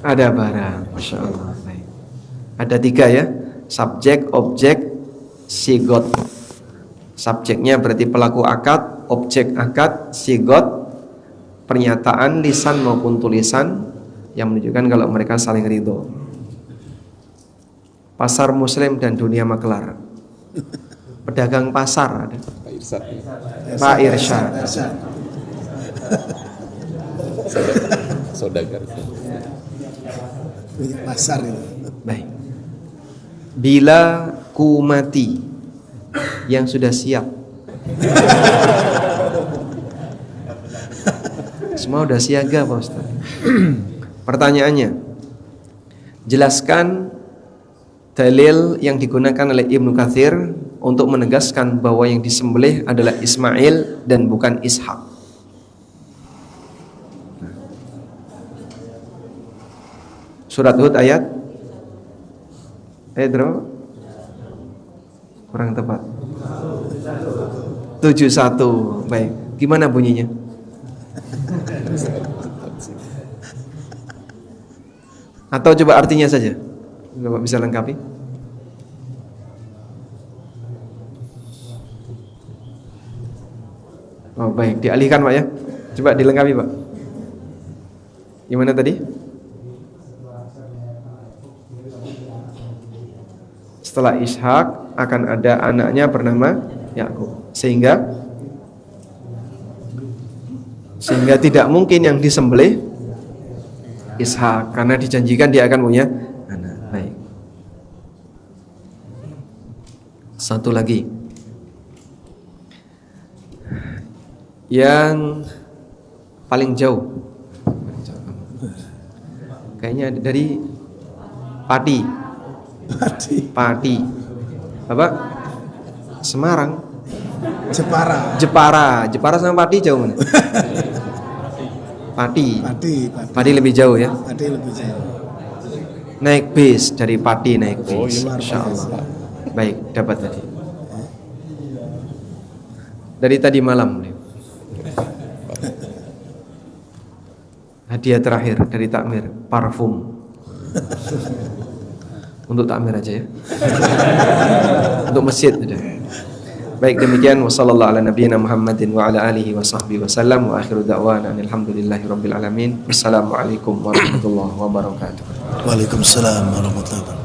Ada barang, Masya Allah. Baik. Ada 3 ya. Subjek, objek, sigot. Subjeknya berarti pelaku akad, objek akad, sigot, pernyataan lisan maupun tulisan yang menunjukkan kalau mereka saling ridho. pasar muslim dan dunia maklar. Pedagang pasar ada. Pak Irsyad. Saudagar. Pasar itu. Baik. Bila ku mati, yang sudah siap. Semua udah siaga Pak Ustaz. Pertanyaannya, jelaskan dalil yang digunakan oleh Ibnu Katsir untuk menegaskan bahwa yang disembelih adalah Ismail dan bukan Ishak. Surat Hud ayat berapa? Kurang tepat. 71. Baik. Gimana bunyinya? Atau coba artinya saja. Bapak bisa lengkapi? Oh baik, dialihkan Pak ya. Coba dilengkapi Pak. Gimana tadi? Setelah Ishak akan ada anaknya bernama Yakub. Sehingga tidak mungkin yang disembelih Ishak karena dijanjikan dia akan punya anak. Baik. Satu lagi. Yang paling jauh. Kayaknya dari Pati. Bapak Semarang. Jepara sama Pati jauh mana? Pati lebih jauh ya. Naik bis dari Pati naik bis. Insyaallah. Baik, dapat tadi. Dari tadi malam. Hadiah terakhir dari takmir, parfum. Untuk takmir aja ya. Untuk masjid sudah. Baik, demikian wasallallahu ala nabiyina Muhammadin wa ala alihi wa sahbihi wasallam wa akhiru da'wana alhamdulillahirabbil alamin. Wassalamualaikum warahmatullahi wabarakatuh. Waalaikumsalam warahmatullahi wabarakatuh.